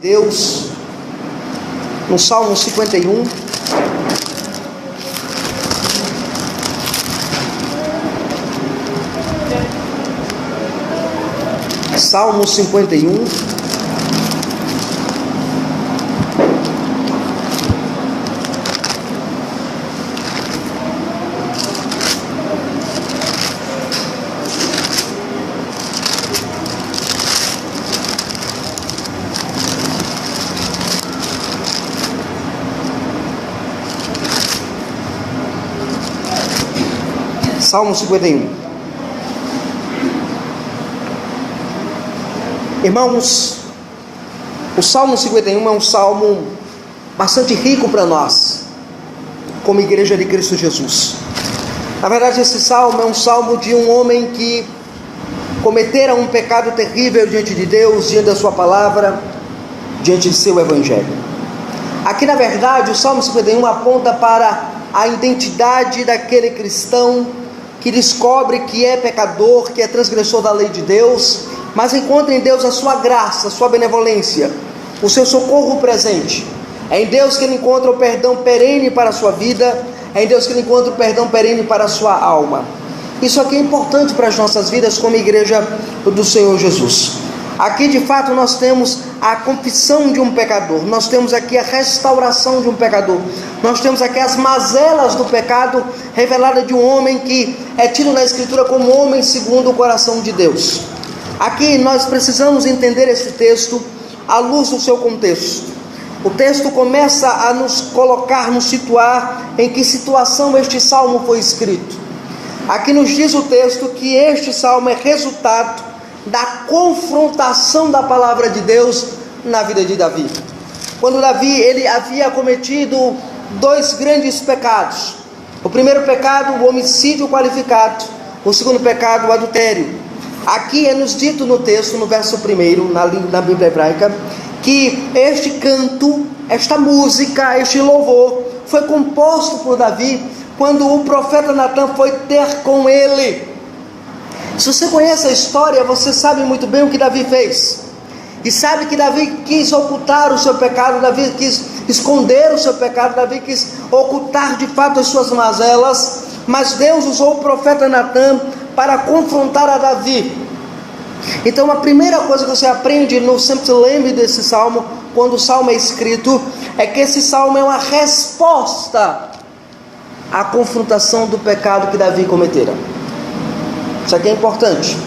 Deus, no Salmo 51, Salmo 51, Salmo 51. Irmãos, o Salmo 51 é um salmo bastante rico para nós, como igreja de Cristo Jesus. Na verdade, esse salmo é um salmo de um homem que cometera um pecado terrível diante de Deus, diante da sua palavra, diante de seu evangelho. Aqui, na verdade, o Salmo 51 aponta para a identidade daquele cristão que descobre que é pecador, que é transgressor da lei de Deus, mas encontra em Deus a sua graça, a sua benevolência, o seu socorro presente. É em Deus que ele encontra o perdão perene para a sua vida, é em Deus que ele encontra o perdão perene para a sua alma. Isso aqui é importante para as nossas vidas como igreja do Senhor Jesus. Aqui de fato nós temos a confissão de um pecador, nós temos aqui a restauração de um pecador, nós temos aqui as mazelas do pecado reveladas de um homem que é tido na Escritura como homem segundo o coração de Deus. Aqui nós precisamos entender esse texto à luz do seu contexto. O texto começa a nos colocar, nos situar em que situação este salmo foi escrito. Aqui nos diz o texto que este salmo é resultado da confrontação da palavra de Deus na vida de Davi. Quando Davi ele havia cometido dois grandes pecados. O primeiro pecado, o homicídio qualificado. O segundo pecado, o adultério. Aqui é nos dito no texto, no verso 1, na Bíblia hebraica, que este canto, esta música, este louvor foi composto por Davi quando o profeta Natan foi ter com ele. Se você conhece a história, você sabe muito bem o que Davi fez. E sabe que Davi quis ocultar o seu pecado, Davi quis esconder o seu pecado, Davi quis ocultar de fato as suas mazelas. Mas Deus usou o profeta Natan para confrontar a Davi. Então a primeira coisa que você aprende, sempre se lembre desse salmo, quando o salmo é escrito, é que esse salmo é uma resposta à confrontação do pecado que Davi cometera. Isso aqui é importante.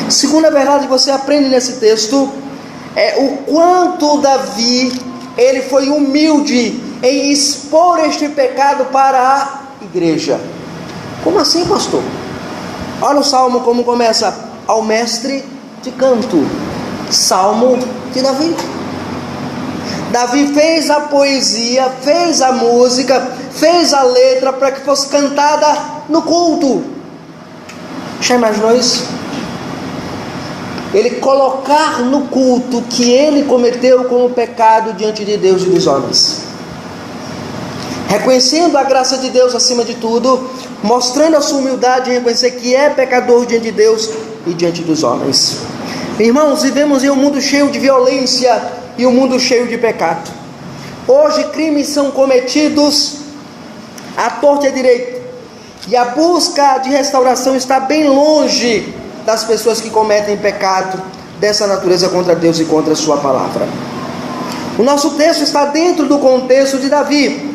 Segunda verdade que você aprende nesse texto é o quanto Davi ele foi humilde em expor este pecado para a igreja. Como assim, pastor? Olha o salmo como começa: ao mestre de canto, salmo de Davi. Davi fez a poesia, fez a música, fez a letra para que fosse cantada no culto. Já imaginou isso? Ele colocar no culto que ele cometeu como pecado diante de Deus e dos homens, reconhecendo a graça de Deus acima de tudo, mostrando a sua humildade em reconhecer que é pecador diante de Deus e diante dos homens. Irmãos, vivemos em um mundo cheio de violência e um mundo cheio de pecado. Hoje crimes são cometidos à torta e à direita, e a busca de restauração está bem longe das pessoas que cometem pecado dessa natureza contra Deus e contra a sua palavra. O nosso texto está dentro do contexto de Davi,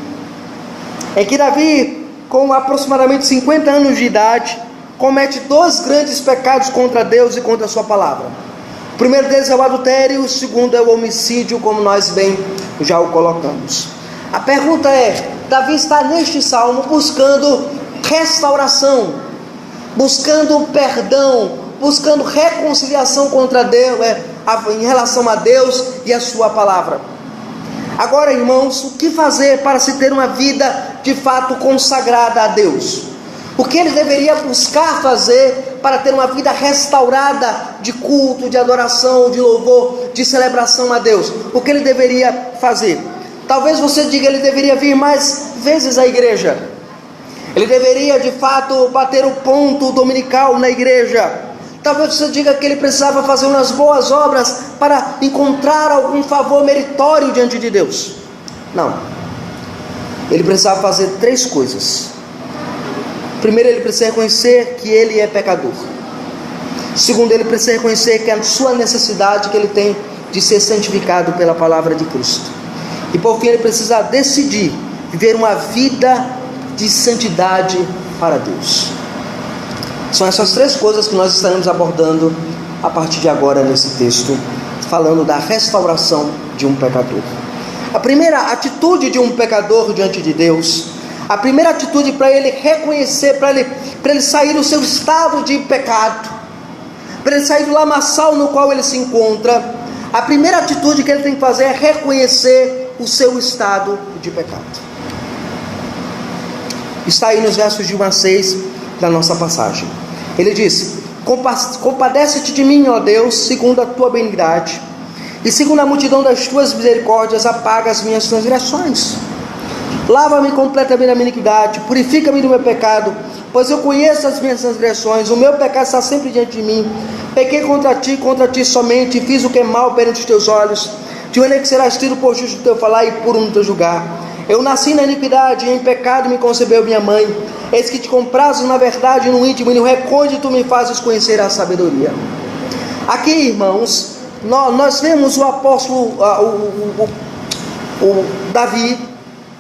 em que Davi com aproximadamente 50 anos de idade, comete 2 grandes pecados contra Deus e contra a sua palavra. O primeiro deles é o adultério, o segundo é o homicídio, como nós bem já o colocamos. A pergunta é: Davi está neste salmo buscando restauração, buscando perdão, buscando reconciliação contra Deus, em relação a Deus e a sua palavra. Agora, irmãos, o que fazer para se ter uma vida de fato consagrada a Deus? O que ele deveria buscar fazer para ter uma vida restaurada de culto, de adoração, de louvor, de celebração a Deus? O que ele deveria fazer? Talvez você diga, ele deveria vir mais vezes à igreja. Ele deveria de fato bater o ponto dominical na igreja. Talvez você diga que ele precisava fazer umas boas obras para encontrar algum favor meritório diante de Deus. Não. Ele precisava fazer 3 coisas. Primeiro, ele precisa reconhecer que ele é pecador. Segundo, ele precisa reconhecer que a sua necessidade que ele tem de ser santificado pela palavra de Cristo. E por fim, ele precisa decidir viver uma vida de santidade para Deus. São essas 3 coisas que nós estaremos abordando a partir de agora nesse texto, falando da restauração de um pecador. A primeira atitude de um pecador diante de Deus, a primeira atitude para ele reconhecer, para ele sair do seu estado de pecado, para ele sair do lamaçal no qual ele se encontra, a primeira atitude que ele tem que fazer é reconhecer o seu estado de pecado. Está aí nos versos de 1 a 6 da nossa passagem. Ele diz: compadece-te de mim, ó Deus, segundo a tua benignidade, e segundo a multidão das tuas misericórdias, apaga as minhas transgressões. Lava-me completamente da minha iniquidade, purifica-me do meu pecado, pois eu conheço as minhas transgressões, o meu pecado está sempre diante de mim. Pequei contra ti somente, e fiz o que é mal perante os teus olhos, de maneira que serás tido por justo no teu falar e puro no teu julgar. Eu nasci na iniquidade, e em pecado me concebeu minha mãe. Eis que te comprazes na verdade, no íntimo e no recôndito me fazes conhecer a sabedoria. Aqui, irmãos, nós vemos o apóstolo, o Davi,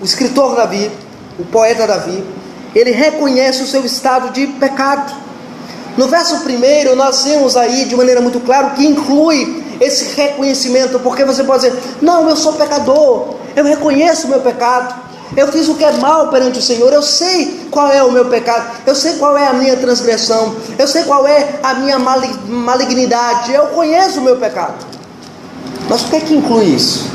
o escritor Davi, o poeta Davi. Ele reconhece o seu estado de pecado. No verso 1, nós vemos aí de maneira muito clara o que inclui esse reconhecimento, porque você pode dizer: não, eu sou pecador, eu reconheço o meu pecado, eu fiz o que é mal perante o Senhor, eu sei qual é o meu pecado, eu sei qual é a minha transgressão, eu sei qual é a minha malignidade, eu conheço o meu pecado. Mas o que é que inclui isso?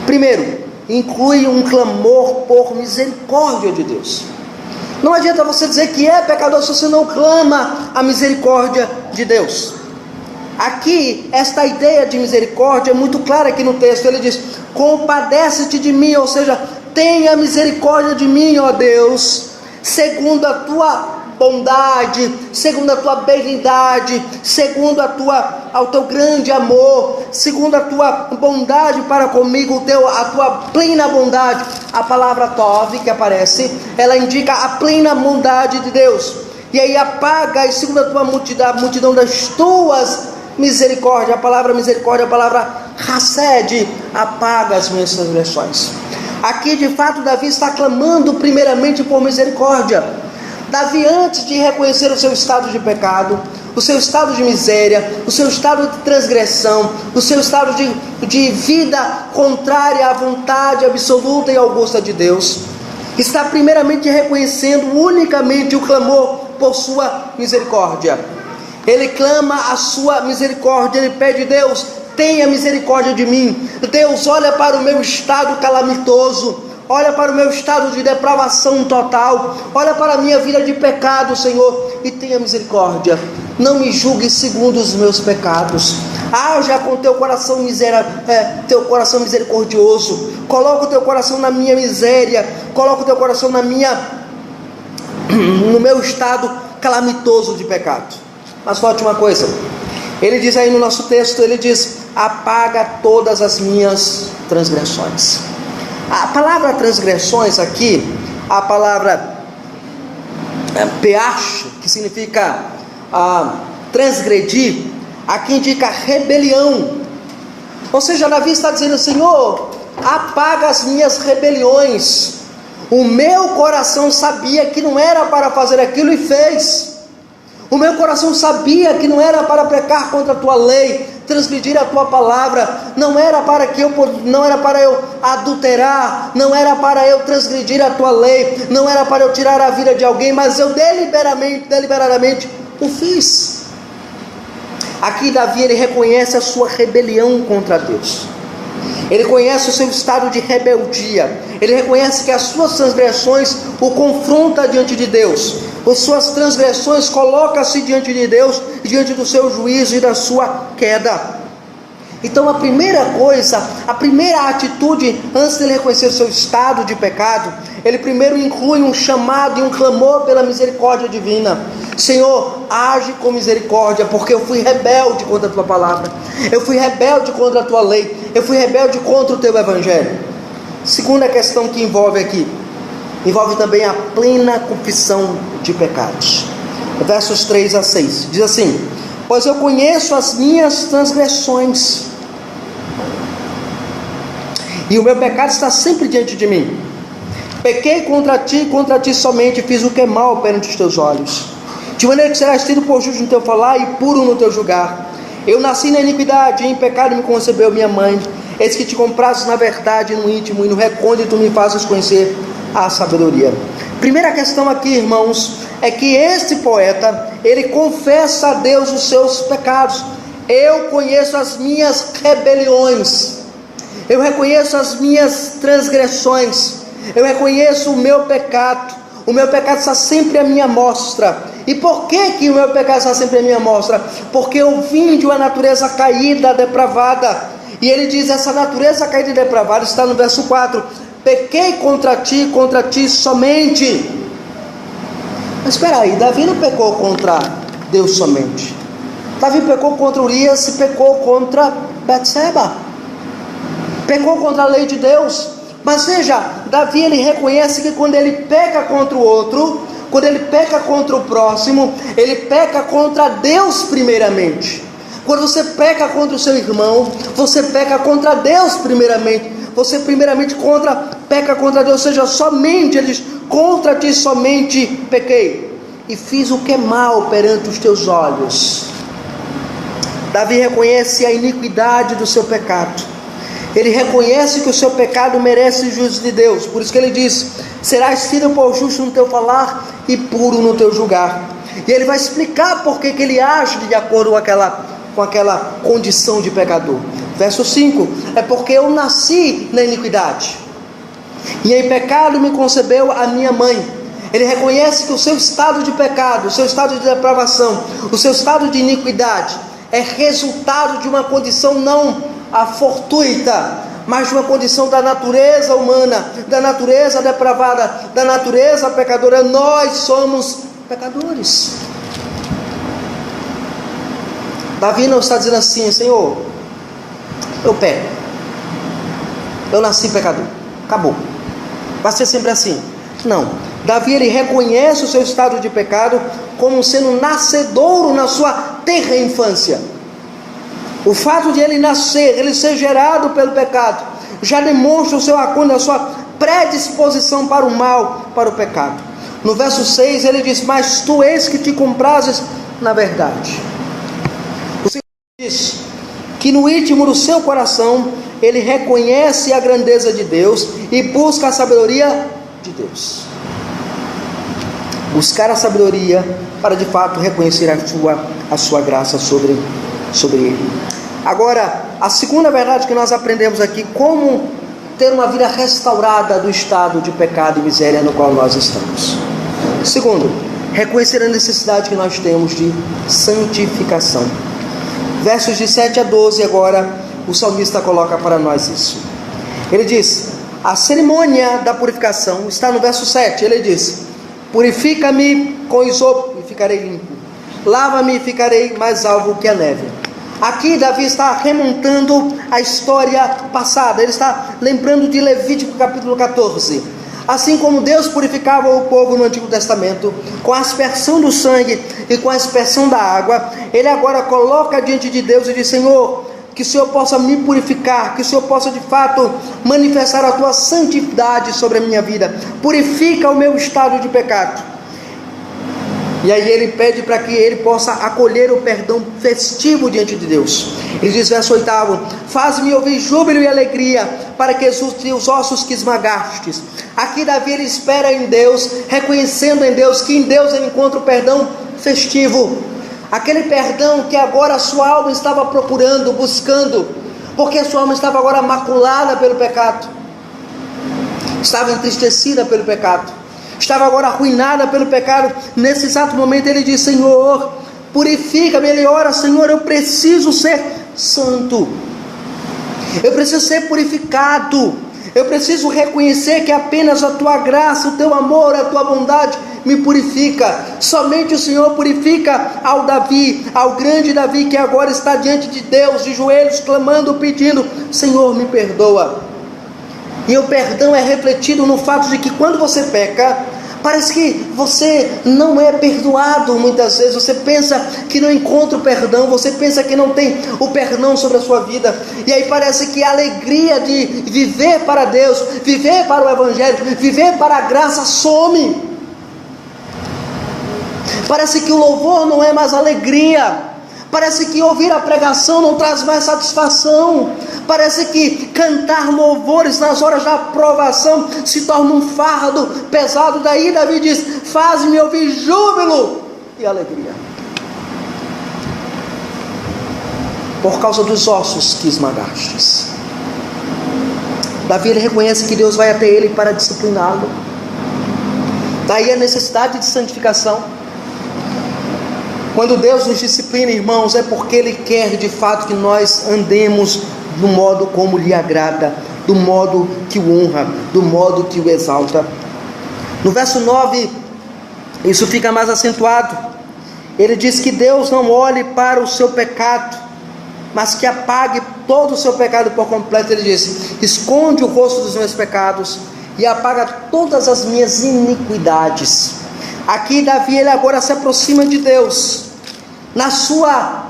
Primeiro, inclui um clamor por misericórdia de Deus. Não adianta você dizer que é pecador se você não clama a misericórdia de Deus. Aqui, esta ideia de misericórdia é muito clara aqui no texto. Ele diz: compadece-te de mim, ou seja, tenha misericórdia de mim, ó Deus, segundo a tua bondade, segundo a tua benignidade, segundo ao teu grande amor, segundo a tua bondade para comigo, a tua plena bondade. A palavra tov que aparece, ela indica a plena bondade de Deus. E aí apaga, e segundo a tua multidão das tuas misericórdia, a palavra misericórdia, a palavra hased, apaga as minhas transgressões. Aqui de fato Davi está clamando primeiramente por misericórdia. Davi, antes de reconhecer o seu estado de pecado, o seu estado de miséria, o seu estado de transgressão, o seu estado de vida contrária à vontade absoluta e augusta de Deus, está primeiramente reconhecendo unicamente o clamor por sua misericórdia. Ele clama a sua misericórdia, ele pede: Deus, tenha misericórdia de mim. Deus, olha para o meu estado calamitoso, olha para o meu estado de depravação total, olha para a minha vida de pecado, Senhor, e tenha misericórdia. Não me julgue segundo os meus pecados. Haja com teu coração misericordioso. Coloca o teu coração na minha miséria, coloca o teu coração no meu estado calamitoso de pecado. Mas falta uma coisa, ele diz aí no nosso texto, ele diz: apaga todas as minhas transgressões. A palavra transgressões aqui, a palavra peach, que significa transgredir, aqui indica rebelião. Ou seja, Davi está dizendo: Senhor, apaga as minhas rebeliões. O meu coração sabia que não era para fazer aquilo e fez. O meu coração sabia que não era para pecar contra a tua lei, transgredir a tua palavra, não era para eu adulterar, não era para eu transgredir a tua lei, não era para eu tirar a vida de alguém, mas eu deliberadamente o fiz. Aqui Davi, ele reconhece a sua rebelião contra Deus. Ele conhece o seu estado de rebeldia. Ele reconhece que as suas transgressões o confrontam diante de Deus. As suas transgressões colocam-se diante de Deus, diante do seu juízo e da sua queda. Então a primeira coisa, a primeira atitude, antes de ele reconhecer o seu estado de pecado, ele primeiro inclui um chamado e um clamor pela misericórdia divina. Senhor, age com misericórdia, porque eu fui rebelde contra a tua palavra, eu fui rebelde contra a tua lei, eu fui rebelde contra o teu evangelho. Segunda questão que envolve aqui, envolve também a plena confissão de pecados. Versos 3 a 6, diz assim: pois eu conheço as minhas transgressões, e o meu pecado está sempre diante de mim. Pequei contra ti somente, fiz o que é mal perante os teus olhos, de maneira que serás tido por justo no teu falar e puro no teu julgar. Eu nasci na iniquidade, e em pecado me concebeu minha mãe. Eis que te comprazes na verdade, no íntimo e no recôndito me fazes conhecer a sabedoria. Primeira questão aqui, irmãos, é que este poeta, ele confessa a Deus os seus pecados. Eu conheço as minhas rebeliões, eu reconheço as minhas transgressões, eu reconheço o meu pecado está sempre à minha mostra. E por que o meu pecado está sempre à minha mostra? Porque eu vim de uma natureza caída, depravada. E ele diz, essa natureza caída e depravada está no verso 4, pequei contra ti somente. Mas espera aí, Davi não pecou contra Deus somente. Davi pecou contra Urias e pecou contra Betseba, pecou contra a lei de Deus. Mas veja, Davi, ele reconhece que quando ele peca contra o outro, quando ele peca contra o próximo, ele peca contra Deus primeiramente. Quando você peca contra o seu irmão, você peca contra Deus primeiramente. Você primeiramente peca contra Deus, ou seja, somente, ele diz, contra ti somente pequei, e fiz o que é mal perante os teus olhos. Davi reconhece a iniquidade do seu pecado. Ele reconhece que o seu pecado merece o juízo de Deus. Por isso que ele diz, serás tido por justo no teu falar e puro no teu julgar. E ele vai explicar por que ele age de acordo com aquela condição de pecador. Verso 5, é porque eu nasci na iniquidade, e em pecado me concebeu a minha mãe. Ele reconhece que o seu estado de pecado, o seu estado de depravação, o seu estado de iniquidade é resultado de uma condição não fortuita, mas de uma condição da natureza humana, da natureza depravada, da natureza pecadora. Nós somos pecadores. Davi não está dizendo assim, Senhor, eu peco, eu nasci pecador, acabou, vai ser sempre assim. Não, Davi, ele reconhece o seu estado de pecado como sendo nascedouro na sua tenra infância. O fato de ele nascer, ele ser gerado pelo pecado, já demonstra o seu acúmulo, a sua predisposição para o mal, para o pecado. No verso 6 ele diz, mas tu és que te comprases na verdade. O Senhor diz que no íntimo do seu coração, ele reconhece a grandeza de Deus e busca a sabedoria de Deus. Buscar a sabedoria para de fato reconhecer a sua graça sobre ele. Agora, a segunda verdade que nós aprendemos aqui, como ter uma vida restaurada do estado de pecado e miséria no qual nós estamos. Segundo, reconhecer a necessidade que nós temos de santificação. Versos de 7 a 12 agora, o salmista coloca para nós isso. Ele diz, a cerimônia da purificação está no verso 7, ele diz, purifica-me com isopo e ficarei limpo, lava-me e ficarei mais alvo que a neve. Aqui Davi está remontando a história passada, ele está lembrando de Levítico capítulo 14. Assim como Deus purificava o povo no Antigo Testamento, com a aspersão do sangue e com a aspersão da água, ele agora coloca diante de Deus e diz, Senhor, que o Senhor possa me purificar, que o Senhor possa de fato manifestar a tua santidade sobre a minha vida. Purifica o meu estado de pecado. E aí ele pede para que ele possa acolher o perdão festivo diante de Deus. Ele diz, verso 8: faz-me ouvir júbilo e alegria, para que exultem os ossos que esmagastes. Aqui Davi ele espera em Deus, reconhecendo em Deus que em Deus ele encontra o perdão festivo. Aquele perdão que agora a sua alma estava procurando, buscando, porque a sua alma estava agora maculada pelo pecado, estava entristecida pelo pecado, estava agora arruinada pelo pecado. Nesse exato momento ele diz, Senhor, purifica-me. Ele ora, Senhor, eu preciso ser santo, eu preciso ser purificado, eu preciso reconhecer que apenas a tua graça, o teu amor, a tua bondade me purifica. Somente o Senhor purifica ao Davi, ao grande Davi, que agora está diante de Deus, de joelhos, clamando, pedindo, Senhor, me perdoa. E o perdão é refletido no fato de que quando você peca, parece que você não é perdoado. Muitas vezes você pensa que não encontra o perdão, você pensa que não tem o perdão sobre a sua vida, e aí parece que a alegria de viver para Deus, viver para o Evangelho, viver para a graça some. Parece que o louvor não é mais alegria, parece que ouvir a pregação não traz mais satisfação, parece que cantar louvores nas horas da aprovação se torna um fardo pesado. Daí Davi diz, faz-me ouvir júbilo e alegria, por causa dos ossos que esmagastes. Davi ele reconhece que Deus vai até ele para discipliná-lo. Daí a necessidade de santificação. Quando Deus nos disciplina, irmãos, é porque Ele quer de fato que nós andemos do modo como lhe agrada, do modo que o honra, do modo que o exalta. No verso 9, isso fica mais acentuado. Ele diz que Deus não olhe para o seu pecado, mas que apague todo o seu pecado por completo. Ele diz, esconde o rosto dos meus pecados e apaga todas as minhas iniquidades. Aqui Davi ele agora se aproxima de Deus, na sua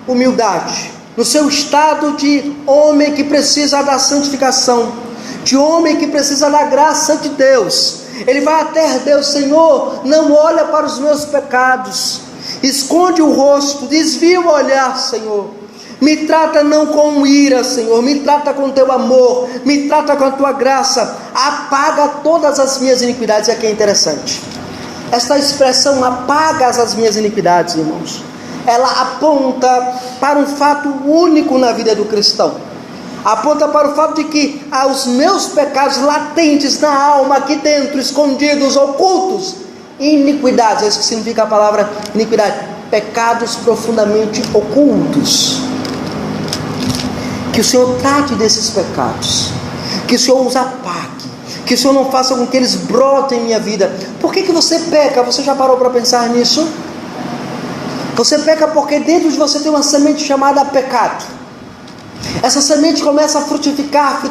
humildade, no seu estado de homem que precisa da santificação, de homem que precisa da graça de Deus. Ele vai até Deus, Senhor, não olha para os meus pecados, esconde o rosto, desvia o olhar, Senhor, me trata não com ira, Senhor, me trata com teu amor, me trata com a tua graça, apaga todas as minhas iniquidades. E aqui é interessante, esta expressão, apaga as minhas iniquidades, irmãos, ela aponta para um fato único na vida do cristão, aponta para o fato de que os meus pecados latentes na alma, aqui dentro, escondidos, ocultos, iniquidades, é isso que significa a palavra iniquidade, pecados profundamente ocultos, que o Senhor trate desses pecados, que o Senhor os apague, que o Senhor não faça com que eles brotem em minha vida. Por que você peca? Você já parou para pensar nisso? Você peca porque dentro de você tem uma semente chamada pecado. Essa semente começa a frutificar,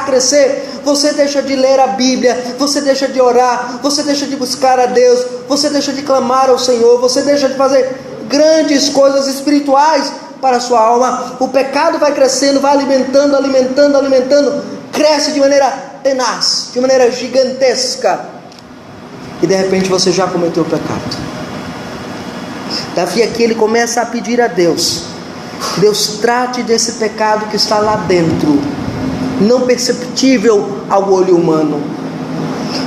crescer. Você deixa de ler a Bíblia, você deixa de orar, você deixa de buscar a Deus, você deixa de clamar ao Senhor, você deixa de fazer grandes coisas espirituais para a sua alma. O pecado vai crescendo, vai alimentando, cresce de maneira tenaz, de maneira gigantesca, e de repente você já cometeu o pecado. Davi aqui ele começa a pedir a Deus, que Deus trate desse pecado que está lá dentro, não perceptível ao olho humano,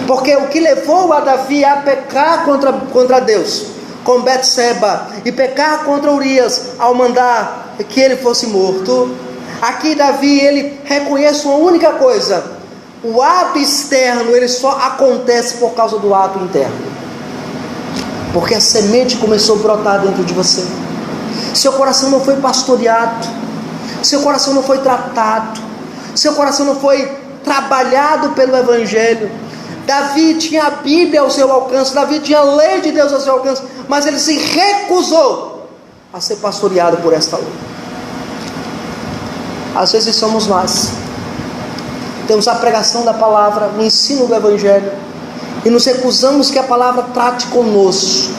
porque o que levou a Davi a pecar contra Deus, com Betseba, e pecar contra Urias, ao mandar que ele fosse morto, aqui Davi ele reconhece uma única coisa: o ato externo ele só acontece por causa do ato interno, porque a semente começou a brotar dentro de você. Seu coração não foi pastoreado, seu coração não foi tratado, seu coração não foi trabalhado pelo Evangelho. Davi tinha a Bíblia ao seu alcance, Davi tinha a lei de Deus ao seu alcance, mas ele se recusou a ser pastoreado por esta lei. Às vezes somos nós, temos a pregação da palavra, o ensino do Evangelho, e nos recusamos que a palavra trate conosco,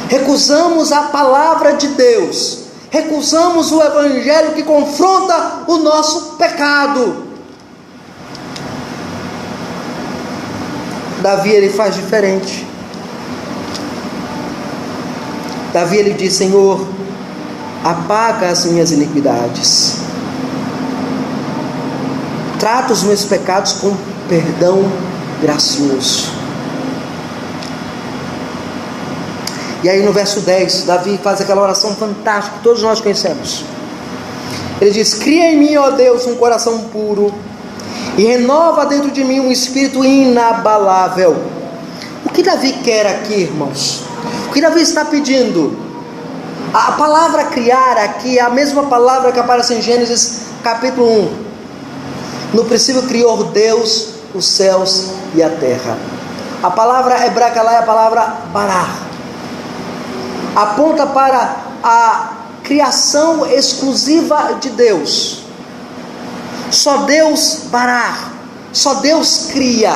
recusamos a palavra de Deus, recusamos o evangelho que confronta o nosso pecado. Davi, ele faz diferente. Davi, ele diz: Senhor, apaga as minhas iniquidades, trata os meus pecados com perdão gracioso. E aí no verso 10, Davi faz aquela oração fantástica que todos nós conhecemos. Ele diz: cria em mim, ó Deus, um coração puro, e renova dentro de mim um espírito inabalável. O que Davi quer aqui, irmãos? O que Davi está pedindo? A palavra criar aqui é a mesma palavra que aparece em Gênesis capítulo 1. No princípio criou Deus os céus e a terra. A palavra hebraica lá é a palavra bará. Aponta para a criação exclusiva de Deus. Só Deus bará, só Deus cria.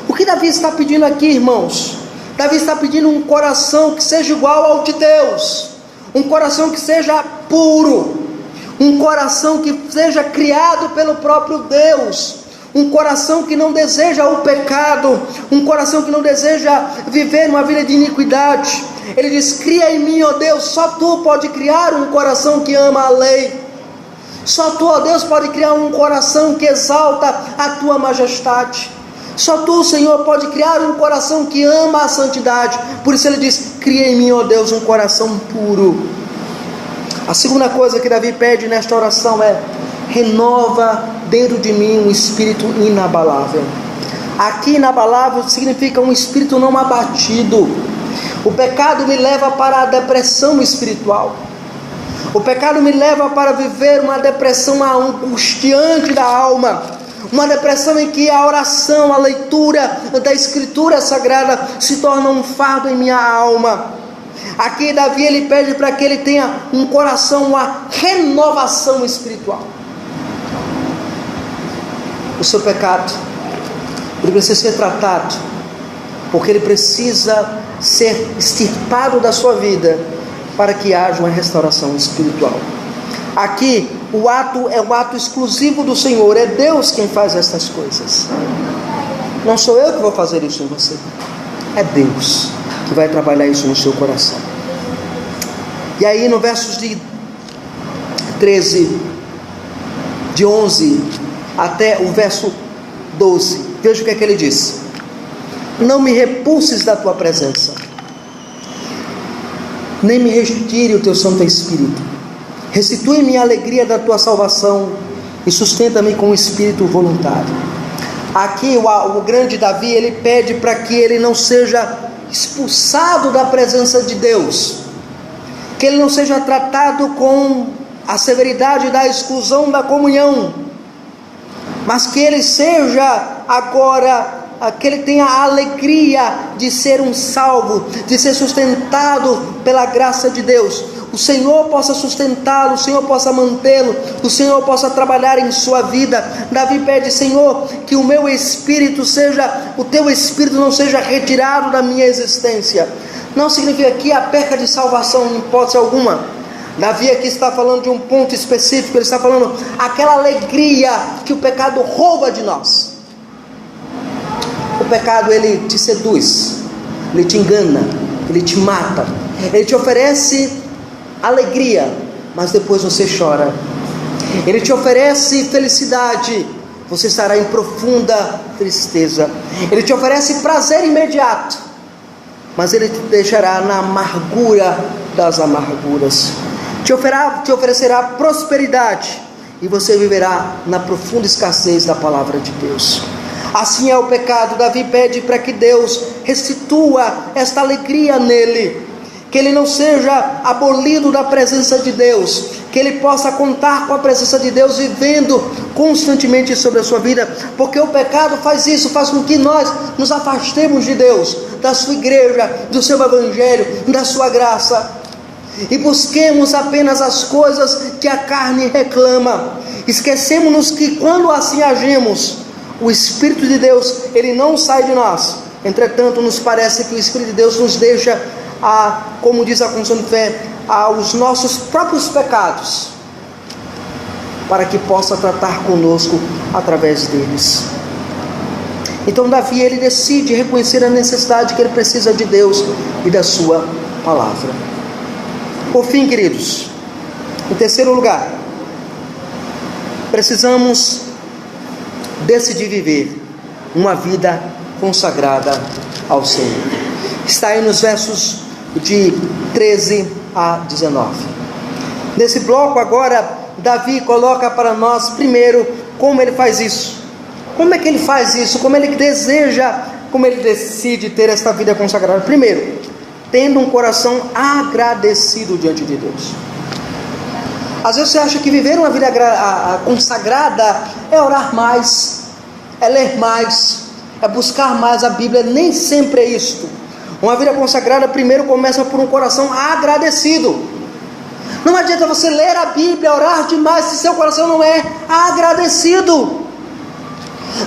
O que Davi está pedindo aqui, irmãos? Davi está pedindo um coração que seja igual ao de Deus, um coração que seja puro, um coração que seja criado pelo próprio Deus, um coração que não deseja o pecado, um coração que não deseja viver uma vida de iniquidade. Ele diz: cria em mim, ó Deus. Só tu pode criar um coração que ama a lei. Só tu, ó Deus, pode criar um coração que exalta a tua majestade. Só tu, Senhor, pode criar um coração que ama a santidade. Por isso ele diz: cria em mim, ó Deus, um coração puro. A segunda coisa que Davi pede nesta oração é: renova dentro de mim um espírito inabalável. Aqui, inabalável significa um espírito não abatido. O pecado me leva para a depressão espiritual. O pecado me leva para viver uma depressão angustiante da alma, uma depressão em que a oração, a leitura da Escritura Sagrada se torna um fardo em minha alma. Aqui Davi, ele pede para que ele tenha um coração, uma renovação espiritual. O seu pecado, ele precisa ser tratado, porque ele precisa ser extirpado da sua vida, para que haja uma restauração espiritual. Aqui o ato é um ato exclusivo do Senhor. É Deus quem faz essas coisas. Não sou eu que vou fazer isso em você. É Deus que vai trabalhar isso no seu coração. E aí no versos de 13, de 11 até o verso 12, veja o que é que ele diz: não me repulses da tua presença, nem me retire o teu Santo Espírito. Restitui-me a alegria da tua salvação e sustenta-me com o espírito voluntário. Aqui o grande Davi, ele pede para que ele não seja expulsado da presença de Deus, que ele não seja tratado com a severidade da exclusão da comunhão, mas que ele seja agora, que ele tenha a alegria de ser um salvo, de ser sustentado pela graça de Deus. O Senhor possa sustentá-lo, o Senhor possa mantê-lo, o Senhor possa trabalhar em sua vida. Davi pede: Senhor, que o meu espírito seja, o teu espírito não seja retirado da minha existência. Não significa aqui a perca de salvação em hipótese alguma. Davi aqui está falando de um ponto específico. Ele está falando aquela alegria que o pecado rouba de nós. O pecado, ele te seduz, ele te engana, ele te mata, ele te oferece alegria, mas depois você chora. Ele te oferece felicidade, você estará em profunda tristeza. Ele te oferece prazer imediato, mas ele te deixará na amargura das amarguras. Te oferecerá prosperidade, e você viverá na profunda escassez da palavra de Deus. Assim é o pecado. Davi pede para que Deus restitua esta alegria nele, que ele não seja abolido da presença de Deus, que ele possa contar com a presença de Deus, vivendo constantemente sobre a sua vida, porque o pecado faz isso, faz com que nós nos afastemos de Deus, da sua igreja, do seu evangelho, da sua graça, e busquemos apenas as coisas que a carne reclama. Esquecemos-nos que quando assim agimos, o Espírito de Deus, ele não sai de nós. Entretanto, nos parece que o Espírito de Deus nos deixa, como diz a confissão de fé, aos nossos próprios pecados, para que possa tratar conosco através deles. Então Davi, ele decide reconhecer a necessidade que ele precisa de Deus e da sua palavra. Por fim, queridos, em terceiro lugar, precisamos decidir viver uma vida consagrada ao Senhor. Está aí nos versos de 13 a 19. Nesse bloco agora, Davi coloca para nós primeiro como ele faz isso. Como é que ele faz isso? Como ele deseja, como ele decide ter esta vida consagrada? Primeiro, tendo um coração agradecido diante de Deus. Às vezes você acha que viver uma vida consagrada é orar mais, é ler mais, é buscar mais a Bíblia. Nem sempre é isto. Uma vida consagrada primeiro começa por um coração agradecido. Não adianta você ler a Bíblia, orar demais, se seu coração não é agradecido.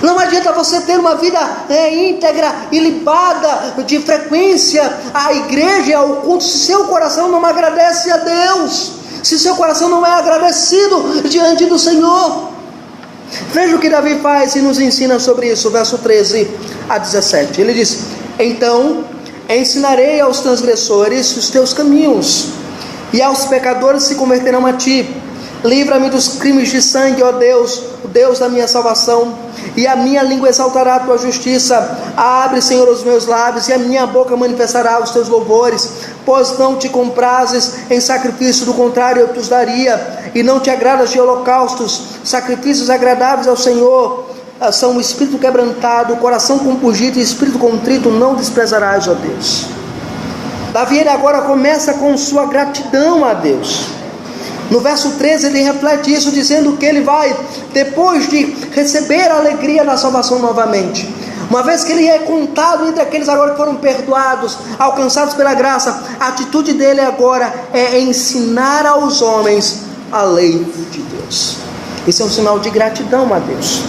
Não adianta você ter uma vida íntegra, ilibada, de frequência à igreja e ao culto, se seu coração não agradece a Deus, se seu coração não é agradecido diante do Senhor. Veja o que Davi faz e nos ensina sobre isso, verso 13 a 17. Ele diz: então ensinarei aos transgressores os teus caminhos, e aos pecadores se converterão a ti. Livra-me dos crimes de sangue, ó Deus, o Deus da minha salvação, e a minha língua exaltará a tua justiça. Abre, Senhor, os meus lábios, e a minha boca manifestará os teus louvores. Pois não te comprases em sacrifício, do contrário eu te os daria. E não te agradas de holocaustos. Sacrifícios agradáveis ao Senhor são o espírito quebrantado, o coração compungido e espírito contrito não desprezarás, ó Deus. Davi, ele agora começa com sua gratidão a Deus. No verso 13 ele reflete isso, dizendo que ele vai, depois de receber a alegria da salvação novamente, uma vez que ele é contado entre aqueles agora que foram perdoados, alcançados pela graça, a atitude dele agora é ensinar aos homens a lei de Deus. Isso é um sinal de gratidão a Deus.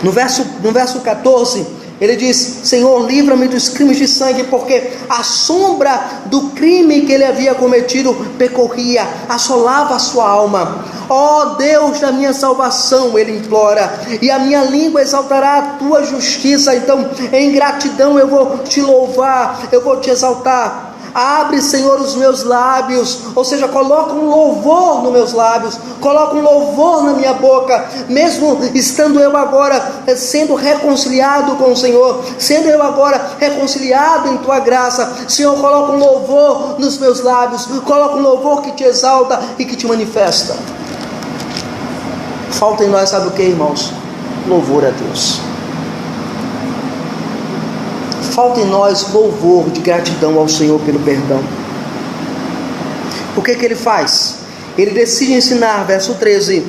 No verso 14 ele diz: Senhor, livra-me dos crimes de sangue, porque a sombra do crime que ele havia cometido percorria, assolava a sua alma. Ó Deus da minha salvação, ele implora, e a minha língua exaltará a tua justiça. Então, em gratidão eu vou te louvar, eu vou te exaltar. Abre, Senhor, os meus lábios, ou seja, coloca um louvor nos meus lábios, coloca um louvor na minha boca, mesmo estando eu agora sendo reconciliado com o Senhor, sendo eu agora reconciliado em tua graça. Senhor, coloca um louvor nos meus lábios, coloca um louvor que te exalta e que te manifesta. Falta em nós, sabe o que, irmãos? Louvor a Deus. Falta em nós louvor de gratidão ao Senhor pelo perdão. O que ele faz? Ele decide ensinar, verso 13,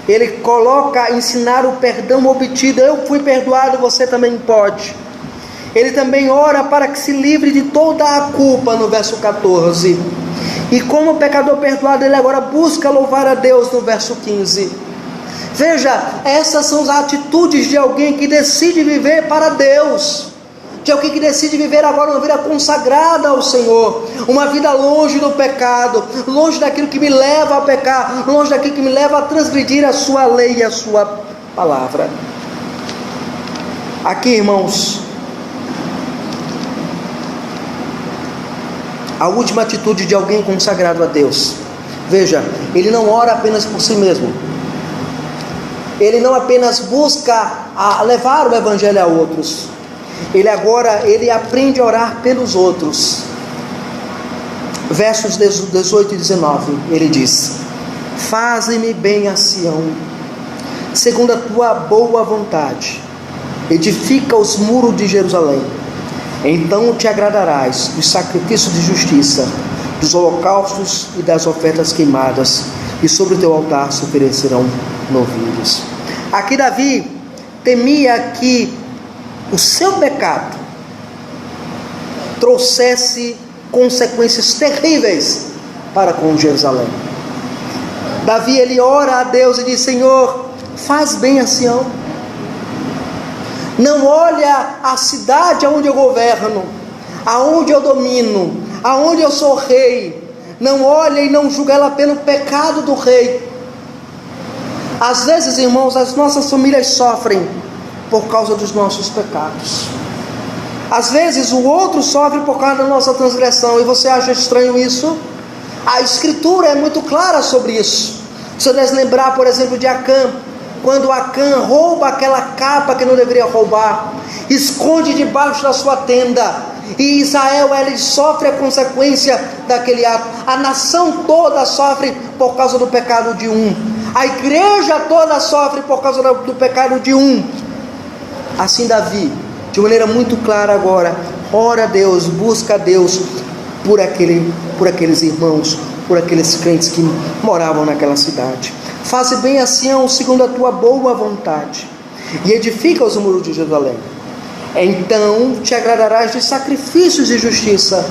ele coloca ensinar o perdão obtido. Eu fui perdoado, você também pode. Ele também ora para que se livre de toda a culpa, no verso 14. E como pecador perdoado, ele agora busca louvar a Deus, no verso 15. Veja, essas são as atitudes de alguém que decide viver para Deus, de alguém que decide viver agora uma vida consagrada ao Senhor, uma vida longe do pecado, longe daquilo que me leva a pecar, longe daquilo que me leva a transgredir a sua lei e a sua palavra. Aqui, irmãos, a última atitude de alguém consagrado a Deus. Veja, ele não ora apenas por si mesmo, ele não apenas busca levar o evangelho a outros, ele aprende a orar pelos outros. Versos 18 e 19, ele diz: faze-me bem a Sião, segundo a tua boa vontade, edifica os muros de Jerusalém. Então te agradarás dos sacrifícios de justiça, dos holocaustos e das ofertas queimadas, e sobre o teu altar se oferecerão novilhos. Aqui Davi temia que o seu pecado trouxesse consequências terríveis para com Jerusalém. Davi, ele ora a Deus e diz: Senhor, faz bem a Sião. Não olha a cidade aonde eu governo, aonde eu domino, aonde eu sou rei, não olha e não julga ela pelo pecado do rei. Às vezes, irmãos, as nossas famílias sofrem por causa dos nossos pecados. Às vezes o outro sofre por causa da nossa transgressão, e você acha estranho isso? A Escritura é muito clara sobre isso. Você deve lembrar, por exemplo, de Acã, quando Acã rouba aquela capa que não deveria roubar, esconde debaixo da sua tenda, e Israel, ele sofre a consequência daquele ato. A nação toda sofre por causa do pecado de um, a igreja toda sofre por causa do pecado de um. Assim Davi, de maneira muito clara agora, ora a Deus, busca a Deus por aqueles irmãos, por aqueles crentes que moravam naquela cidade. Faze bem a Sião segundo a tua boa vontade, e edifica os muros de Jerusalém. Então te agradarás de sacrifícios de justiça,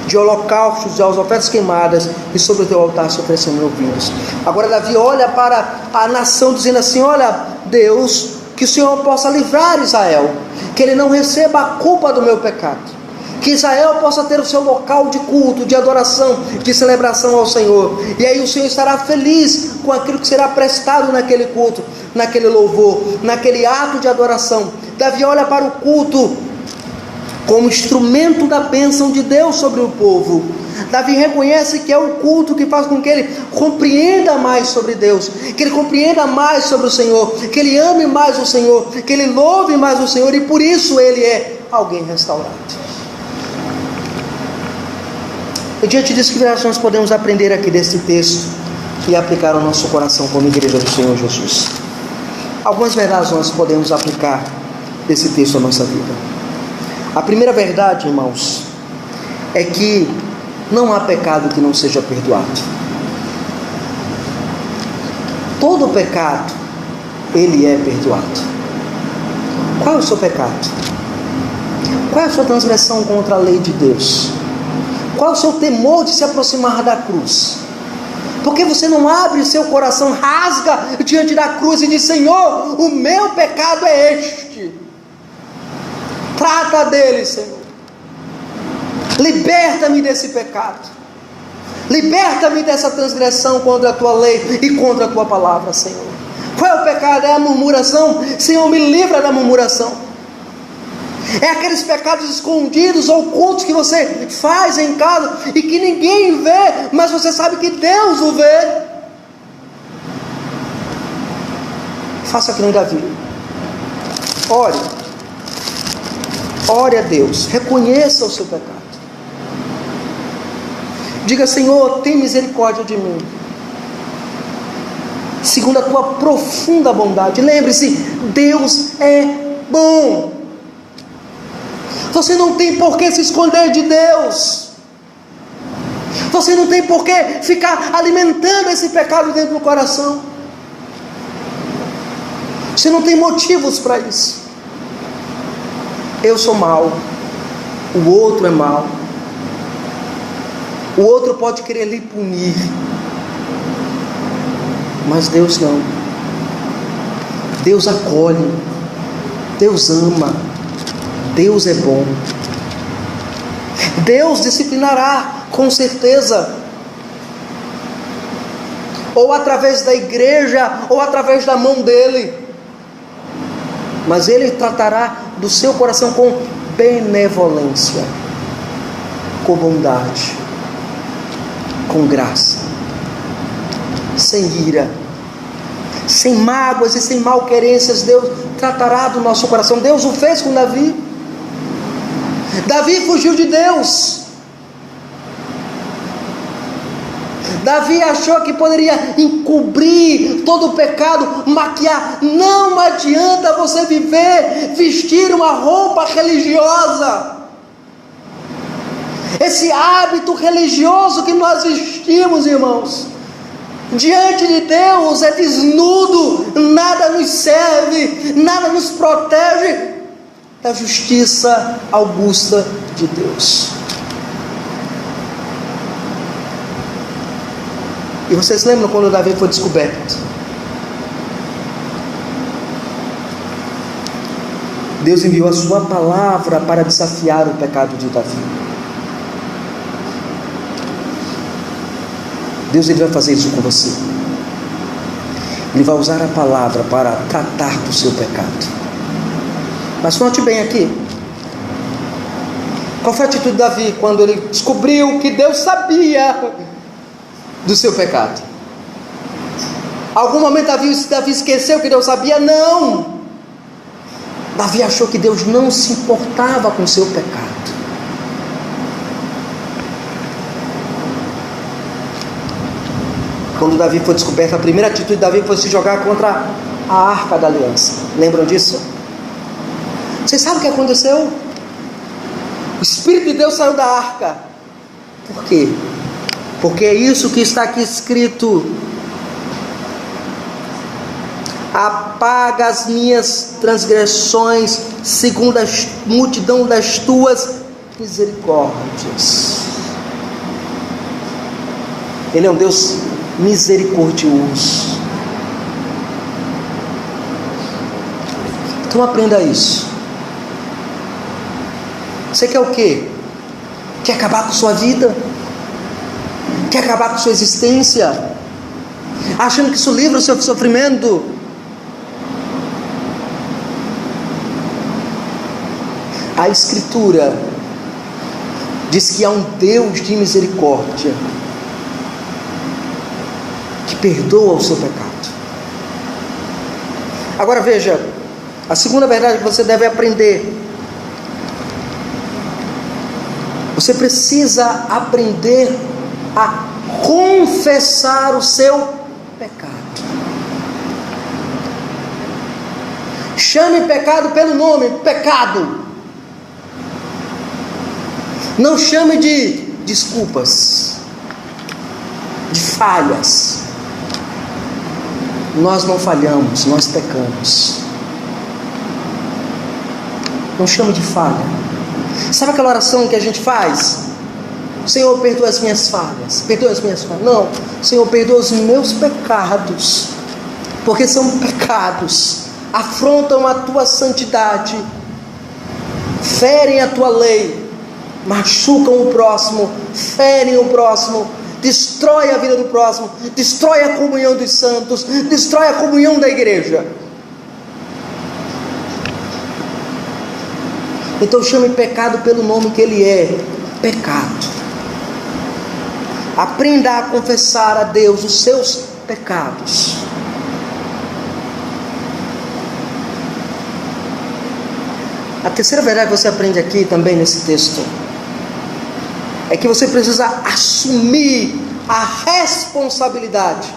de holocaustos, de ofertas queimadas, e sobre o teu altar se oferecerão ouvidos. Agora Davi olha para a nação dizendo assim: olha Deus, que o Senhor possa livrar Israel, que ele não receba a culpa do meu pecado, que Israel possa ter o seu local de culto, de adoração, de celebração ao Senhor, e aí o Senhor estará feliz com aquilo que será prestado naquele culto, naquele louvor, naquele ato de adoração. Davi olha para o culto como instrumento da bênção de Deus sobre o povo. Davi reconhece que é o culto que faz com que ele compreenda mais sobre Deus, que ele compreenda mais sobre o Senhor, que ele ame mais o Senhor, que ele louve mais o Senhor, e por isso ele é alguém restaurado. E diante disso, que nós podemos aprender aqui deste texto e aplicar ao nosso coração como igreja do Senhor Jesus? Algumas verdades nós podemos aplicar desse texto à nossa vida. A primeira verdade, irmãos, é que não há pecado que não seja perdoado. Todo pecado, ele é perdoado. Qual é o seu pecado? Qual é a sua transgressão contra a lei de Deus? Qual é o seu temor de se aproximar da cruz? Por que você não abre seu coração, rasga diante da cruz e diz: Senhor, o meu pecado é este, trata dele, Senhor, liberta-me desse pecado, liberta-me dessa transgressão contra a tua lei e contra a tua palavra, Senhor. Qual é o pecado? É a murmuração. Senhor, me livra da murmuração. É aqueles pecados escondidos, ocultos, que você faz em casa e que ninguém vê, mas você sabe que Deus o vê. Faça que nem Davi. Ore a Deus, reconheça o seu pecado. Diga: Senhor, tem misericórdia de mim, segundo a tua profunda bondade. Lembre-se, Deus é bom. Você não tem por que se esconder de Deus. Você não tem por que ficar alimentando esse pecado dentro do coração. Você não tem motivos para isso. Eu sou mau, o outro é mau, o outro pode querer lhe punir, mas Deus não. Deus acolhe, Deus ama, Deus é bom. Deus disciplinará com certeza, ou através da igreja, ou através da mão dele, mas ele tratará do seu coração com benevolência, com bondade, com graça, sem ira, sem mágoas e sem malquerências. Deus tratará do nosso coração. Deus o fez com Davi. Davi fugiu de Deus. Davi achou que poderia encobrir todo o pecado, maquiar. Não adianta você vestir uma roupa religiosa. Esse hábito religioso que nós vestimos, irmãos, diante de Deus é desnudo, nada nos serve, nada nos protege da justiça augusta de Deus. E vocês lembram quando Davi foi descoberto? Deus enviou a sua palavra para desafiar o pecado de Davi. Deus ele vai fazer isso com você. Ele vai usar a palavra para tratar do seu pecado. Mas note bem aqui. Qual foi a atitude de Davi quando ele descobriu que Deus sabia do seu pecado? Algum momento Davi esqueceu que Deus sabia? Não! Davi achou que Deus não se importava com o seu pecado. Quando Davi foi descoberto, a primeira atitude de Davi foi se jogar contra a arca da aliança. Lembram disso? Vocês sabem o que aconteceu? O Espírito de Deus saiu da arca. Por quê? Porque é isso que está aqui escrito: apaga as minhas transgressões segundo a multidão das tuas misericórdias. Ele é um Deus misericordioso. Então aprenda isso. Você quer o quê? Quer acabar com sua vida? Quer acabar com sua existência? Achando que isso livra o seu sofrimento? A Escritura diz que há um Deus de misericórdia que perdoa o seu pecado. Agora veja, a segunda verdade que você deve aprender: você precisa aprender a confessar o seu pecado. Chame pecado pelo nome, pecado. Não chame de desculpas, de falhas. Nós não falhamos, nós pecamos. Não chame de falha. Sabe aquela oração que a gente faz? Senhor, perdoa as minhas falhas. Perdoa as minhas falhas. Não, Senhor, perdoa os meus pecados, porque são pecados, afrontam a tua santidade, ferem a tua lei, machucam o próximo, ferem o próximo, destrói a vida do próximo, destrói a comunhão dos santos, destrói a comunhão da igreja. Então chame pecado pelo nome que ele é: pecado. Aprenda a confessar a Deus os seus pecados. A terceira verdade que você aprende aqui também nesse texto é que você precisa assumir a responsabilidade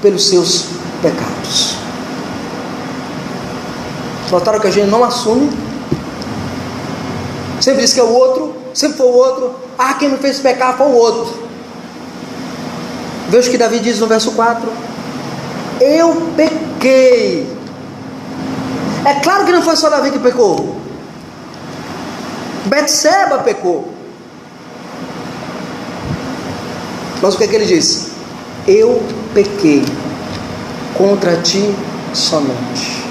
pelos seus pecados. Notaram que a gente não assume? Sempre diz que é o outro, sempre foi o outro. Ah, quem me fez pecar foi o outro. Veja o que Davi diz no verso 4: eu pequei. É claro que não foi só Davi que pecou. Betseba pecou. Mas o que é que ele diz? Eu pequei contra ti somente.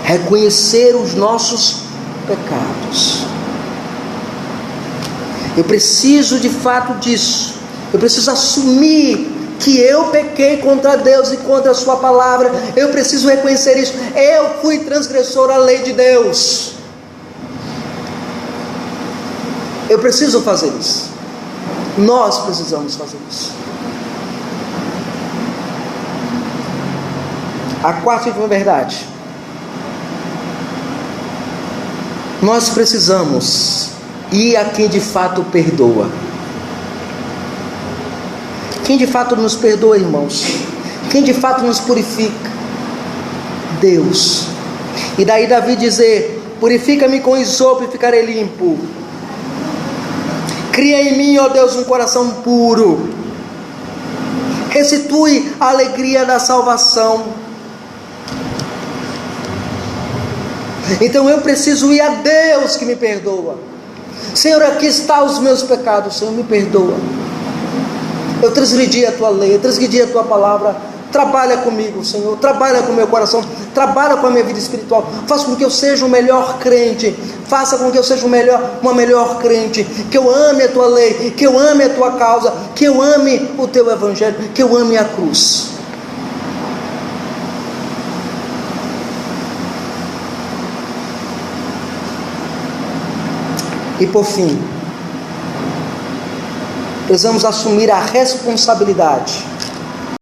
Reconhecer os nossos pecados. Eu preciso de fato disso. Eu preciso assumir que eu pequei contra Deus e contra a sua palavra. Eu preciso reconhecer isso. Eu fui transgressor à lei de Deus. Eu preciso fazer isso. Nós precisamos fazer isso. A quarta e última verdade: nós precisamos ir a quem de fato perdoa. Quem de fato nos perdoa, irmãos? Quem de fato nos purifica? Deus. E daí Davi dizer: purifica-me com isopo e ficarei limpo. Cria em mim, ó Deus, um coração puro. Restitui a alegria da salvação. Então eu preciso ir a Deus que me perdoa. Senhor, aqui estão os meus pecados. Senhor, me perdoa. Eu transgredi a tua lei, eu transgredi a tua palavra. Trabalha comigo, Senhor, trabalha com o meu coração, trabalha com a minha vida espiritual, faça com que eu seja o melhor crente, faça com que eu seja uma melhor crente, que eu ame a tua lei, que eu ame a tua causa, que eu ame o teu evangelho, que eu ame a cruz. E por fim, precisamos assumir a responsabilidade